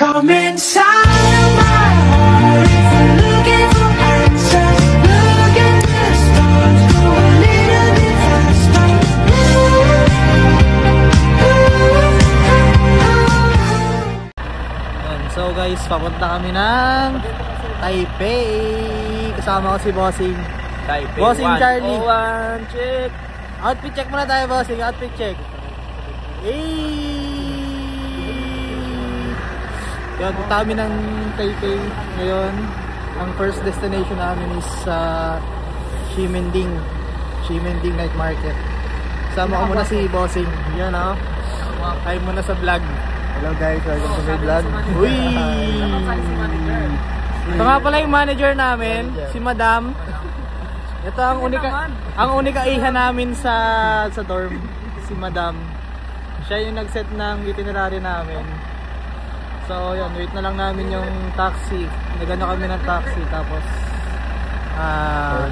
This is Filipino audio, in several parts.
Come inside of my heart if you're looking for answers. Look at the stars, go a little bit faster. So guys, papunta kami ng Taipei. Kasama ko si Bossing. Taipei. Bossing Charlie. One, check. Outfit check muna tayo, Bossing. Outfit check. Yun, punta kami ng Taipei ngayon. Ang first destination namin is Ximending Night Market. Kasama ko muna si Bossing. Yun o. Hi muna sa vlog. Hello guys, welcome to my vlog. Uy! Ito nga pala yung manager namin, si Madam. Ito ang unika iha namin sa dorm, si Madam. Siya yung nag-set ng itinerary namin. So yun, wait na lang namin yung taxi. Nagano kami ng taxi tapos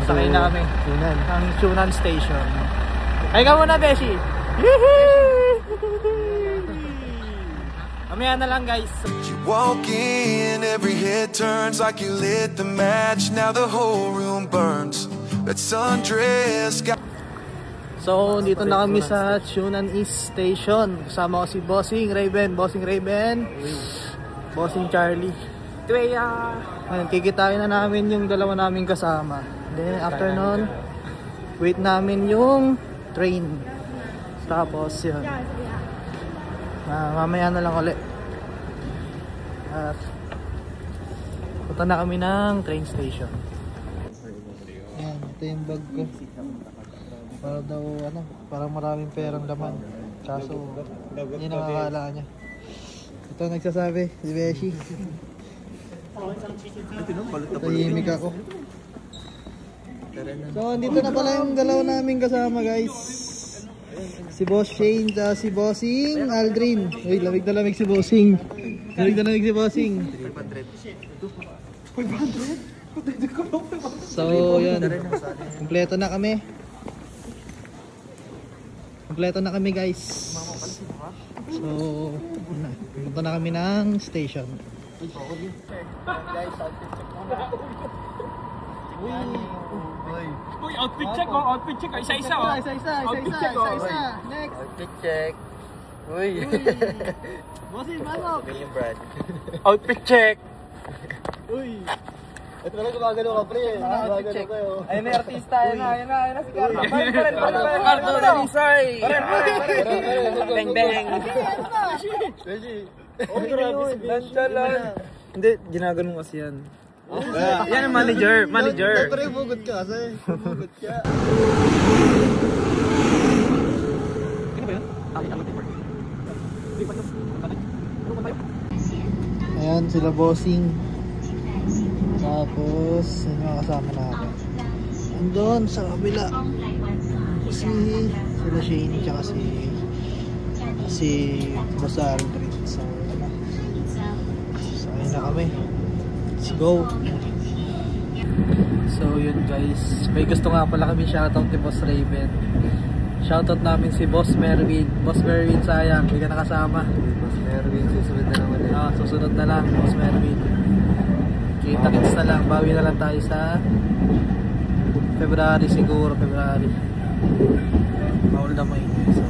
sakay na kami ang Chunan Station. Ay ka muna, Beshi! Mamaya na lang guys. You walk in, every head turns like you lit the match. Now the whole room burns. That sundress got... So dito na kami sa Chunan East Station. Kasama ko si Bossing Raven, Bossing Charlie. Ayun, kikitain na namin yung dalawa naming kasama. Then after nun, wait namin yung train. Tapos yun, mamaya na lang ulit. At punta na kami ng train station. Ayan, ito yung bag ko. Para daw parang maraming perang laman. Kaso hindi nakakala niya. Ito nagsasabi, si Beshi. Tahimik ako. So dito na pala yung dalawa naming kasama guys. Si Boss Shane at si Bossing Aldrin. Uy, lamig na lamig si Bossing. Lamig na lamig si Bossing. 500? So yun, kompleto na kami. Kompleto na kami guys. So punta na kami ng station. Guys, outfit check muna. Uy, outfit check oh, outfit check. Isa-isa oh. Isa-isa. Next. Outfit check. Uy. Bossing, pasok. William Brad. Outfit check. Uy. Ito na gumagano ka pre. Outfit check. Ayun na artista, ayun na si Carlo. Carlo Dalisay. Deng. Oh, grabe. Nandiyan. Hindi, ginagano kasi yan. Yan ang manager. Pero bugot ka kasi. Bugot ka. Ayan sila Bossing. Tapos yung mga kasama namin. Andun sa kabila sila Shane tsaka si Boss Aldrin. So ayun na kami. Let's go. So yun guys, may gusto nga pala kami shoutout ni Boss Raven. Shoutout namin si Boss Merwin. Boss Merwin, sayang hindi ka nakasama. Boss Merwin, susunod na naman. Susunod na lang Boss Merwin. Kita-kits na lang, bawi na lang tayo sa February siguro, Bawal na mo so,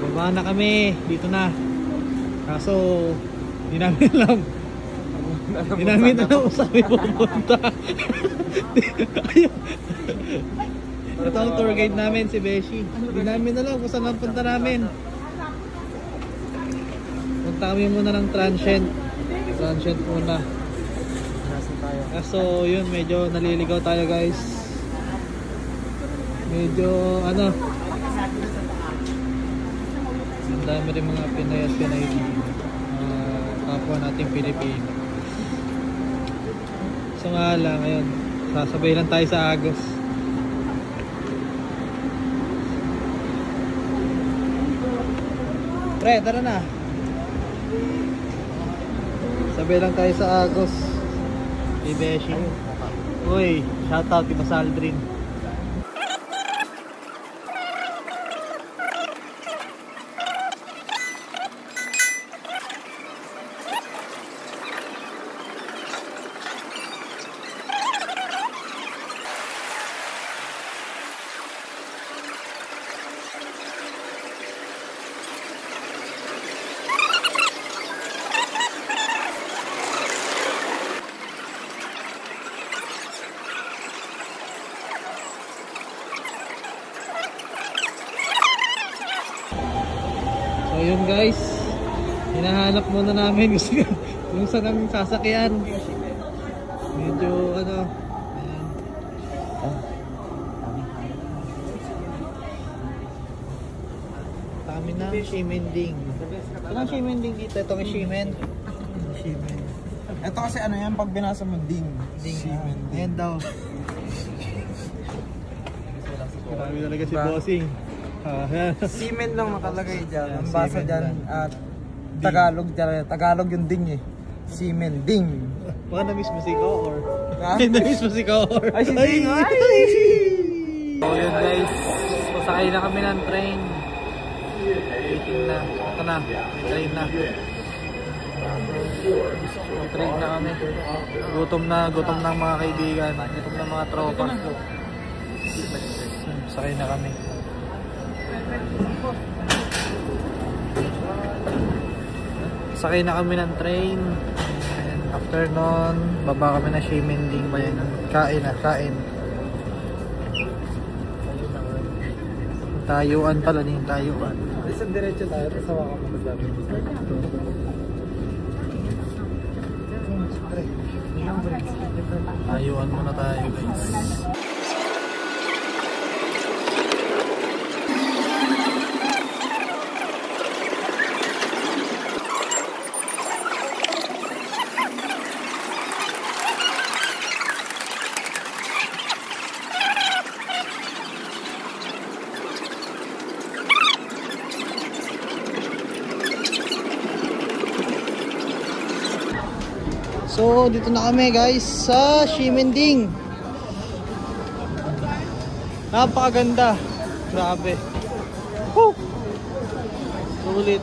Baba na kami dito na. Kaso hindi namin alam kung saan kami pupunta. Ito ang tour guide namin, si Beshi. Hindi namin alam kung saan ang punta namin. Punta kami muna ng transient muna. Kaso yun, medyo naliligaw tayo guys. Medyo ang dami rin mga Pinay at Pinay kapwa nating Pilipino. So nga lang, ngayon, sasabay lang tayo sa Agos. Pre, tara na. Sabay lang tayo sa Agos. Kay Beshi. Uy, shoutout kay Mas Aldrin. So yun guys, hinahanap muna namin kung saan ang sasakyan. Medyo ano, ayan. Dami na Shimending. Anong Shimending dito? Ito kay Shimen. Shimen. Ito kasi ano yan, pag binasa mo, ding. Shimen. Ayan daw. Marami talaga si Bossing. Semen lang nakalagay dyan. Ang basa dyan at Tagalog dyan. Tagalog yung ding eh. Semen, ding. Baka na-miss mo si Ko or? Ha? Na-miss mo si Ko or? Ay, si Ding! Ay! So yun guys, pasakay na kami ng train. Waiting na. Ito na, may train na. May train na kami. Gutom na ang mga kaibigan. Gutom na mga tropa. Sakay na kami. Sakay na kami ng train. And after nun, baba kami na Shimending ba yan? Kain na, kain. Tayuan pala din, tayuan. Isang diretso tayo, tapos hawa ka mo dami. Tayuan muna tayo guys. So, dito na kami guys sa Shimending. Napakaganda. Grabe. Woo! Sulit.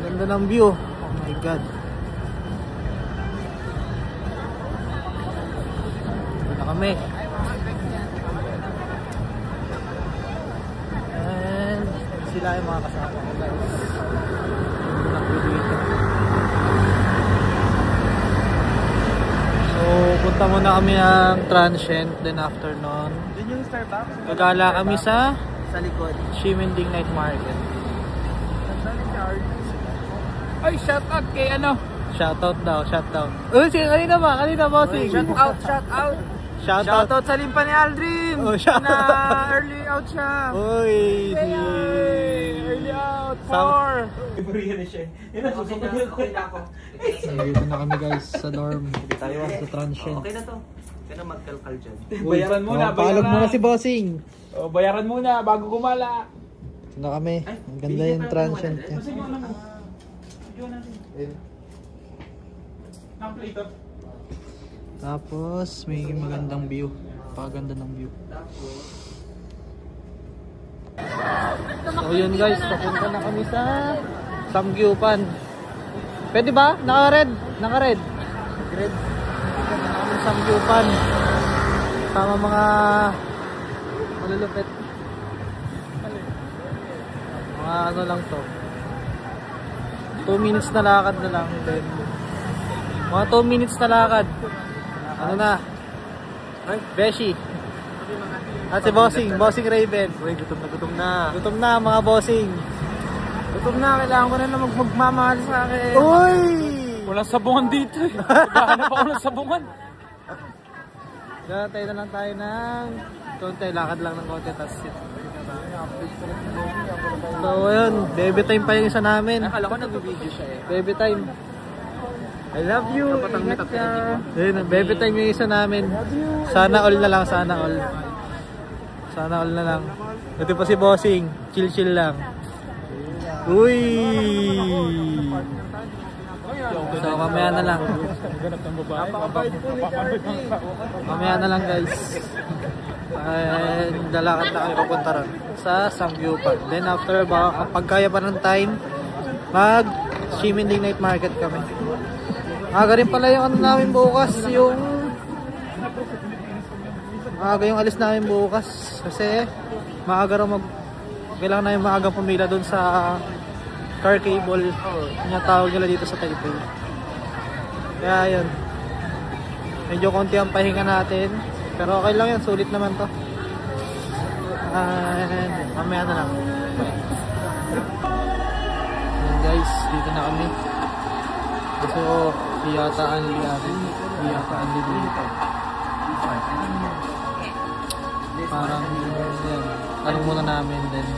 Ganda ng view. Oh my God. Ito na kami. And sila yung mga kasama ko guys. So punta muna kami ng transient. Then after nun, Yun yung Starbucks? gagala kami sa Sa likod. Shimending Night Market. Ay, shout out kay ano? Shoutout daw, shoutout. Uy, kanina bossing. Shout out, shout out. Shoutout. Shout out sa limpa ni Aldrin. Oh, shout na out. early out siya. Uy, Early out. 4. Dito na kami guys sa dorm. Sa transient. Okay na to. Kaya magkalkal dyan. Bayaran muna, Paalog muna si bossing. Oh, bayaran muna bago gumala. Dito na kami. Ang ganda yung transient niya. Tapos may magandang view. Paganda ng view. So yun guys, papunta na kami sa Samgyupan. Pwede ba? Naka-red. Naka-red. Red. Samgyupan. Sama mga malulupit. Mga ano lang to. 2 minutes na lakad na lang. Then, mga 2 minutes na lakad. Ano na? Beshi. At si Bossing. Bossing Raven. Uy, gutom na gutom na. Gutom na mga bossing. Gutom na, kailangan ko na magmamahal sa akin. Uy! Walang sabungan dito eh. Naghahanap ako ng sabungan. Tayo na lang tayo ng konti, lakad lang ng konti, tapos sit. So ayun, baby time pa yung isa namin. Akala ko nag-video siya eh. Baby time. I love you. Ingat ka. Ayun, baby time yung isa namin. Sana all na lang, sana all. Sana all na lang. Ito pa si Bossing, chill lang. Uy! So mamaya na lang. Mamaya na lang guys. Lalakad na kami papunta ron sa Samgyupan. Then after, baka kapag kaya pa ng time, mag Shimending Night Market kami. Aga rin pala yung ano namin bukas, yung maaga yung alis namin bukas kasi maaga raw kailangan namin maagang pumila dun sa car cable yung tawag nila dito sa Taipei. Kaya yun, medyo konti ang pahinga natin pero okay lang yan, sulit naman to. Mamaya na lang. Yan guys, dito na kami. Gusto ko yata anli dito. Parang yan, tanong muna namin then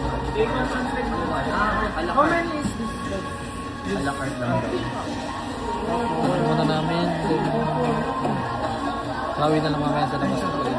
How many is this? Alakart lang. tanong muna namin then tawid na lang mamaya sa labas ng train.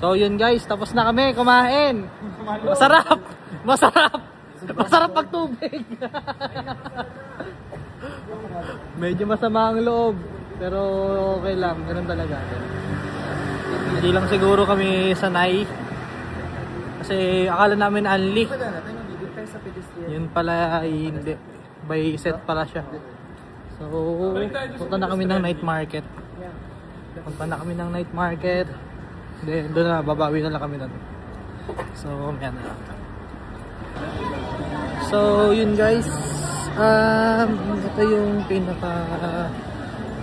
So yun guys, tapos na kami kumain. Masarap! Masarap! Masarap pag tubig! Medyo masama ang loob, pero okay lang, ganun talaga. Hindi lang siguro kami sanay. Kasi akala namin unli. Yun pala ay hindi. By set pala siya. So, punta na kami ng night market. Punta na kami ng night market. Then, doon na, babawi na lang kami doon. So, yan na lang. So, yun guys. Ito yung pinaka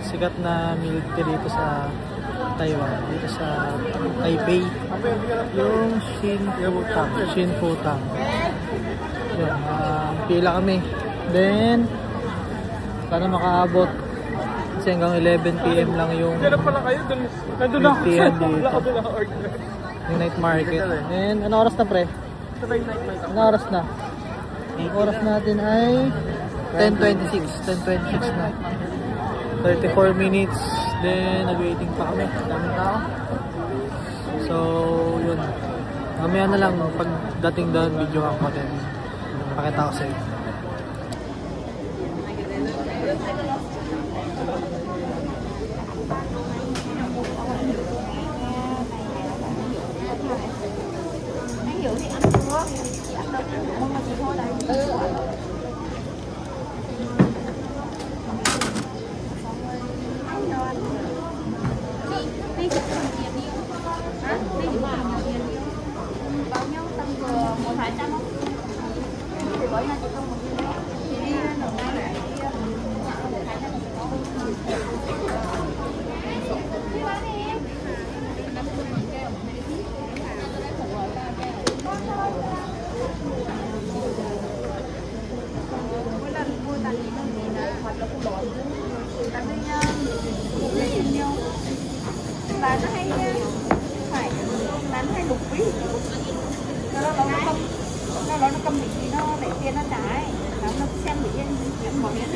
sikat na milk tea dito sa Taiwan. Dito sa Taipei. Yung Shinfutang. Yan, pila kami. Then, sana makaabot. Kasi hanggang 11 PM lang yung Kaya pala kayo, nandun ako. dito. Order. Yung night market. And ano oras na pre? Ano oras na? Ang oras natin ay 10:26. 10:26 na. 34 minutes. Then nag-waiting pa kami. Daming tao. So yun. Mamaya na lang pagdating doon video ako din. Pakita ko sa iyo. Bán nó hay phải bán hay lục quý nó cầm bị nó đẩy tiền nó trái nó xem bị em bỏ miếng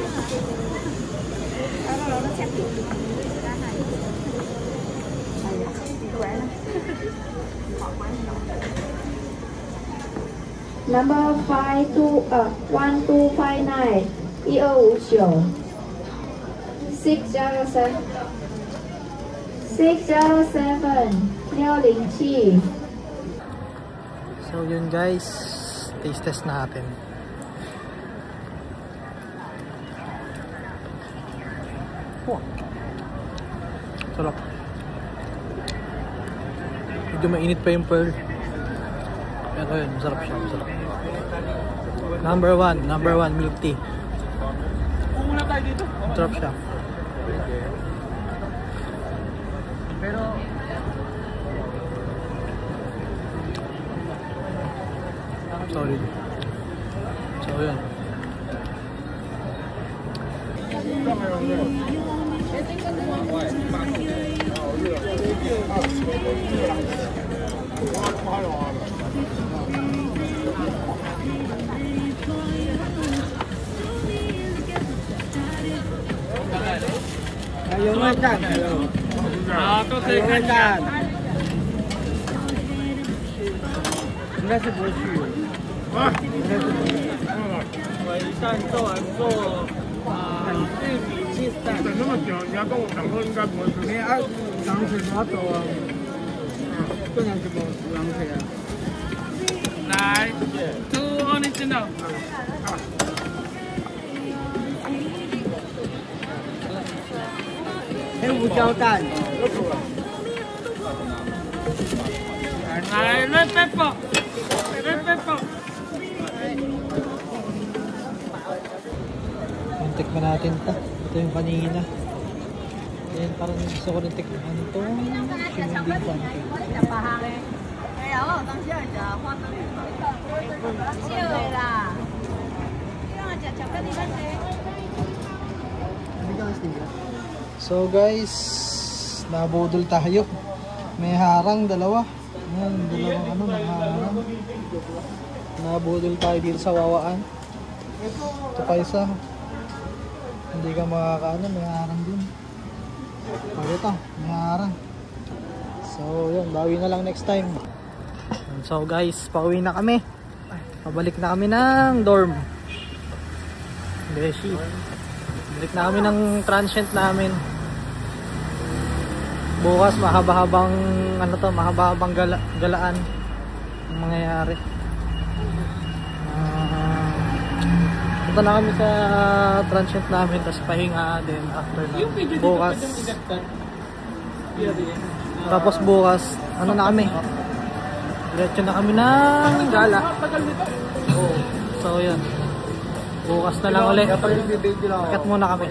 Number 1259 1259 607 607 So yun guys, taste test natin. Wow. Sarap. Medyo mainit pa yung pearl. Pero yun, masarap siya, masarap. Number one milk tea. Muna tayo dito. Masarap siya. Pero, Solid. So yun. kayo nga dyan. Ito sa Kayo nga ikan dyan. Enggak sih bosyu. 上做完做玉米鸡蛋。等那么久，你要跟我讲说应该不会吃。你要长水多少啊？不能什么长水啊？来，two original。黑胡椒蛋。来，red pepper，red pepper。 Tikman natin to. Ito yung kanina. Ayan, parang gusto ko rin tikman. Ano to? Shimmery pancake. 啊 So guys, nabudol tayo. May harang, dalawa. Ayan, dalawang ano, nangharang. Nabudol tayo dito sa Wawaan. Ito pa isa. Hindi ka makakaano, may harang din. Pag ito, may harang. So yun, bawi na lang next time. So guys, pauwi na kami. Pabalik na kami ng dorm. Beshi. Balik na kami ng transient namin. Bukas mahaba-habang ano to, mahaba-habang galaan ang mangyayari. Punta na kami sa transient namin, tapos pahinga din after na. Bukas. Tapos bukas, ano na kami? Diretso na kami ng gala. Oh, so yun. Bukas na lang ulit. Ikat muna kami.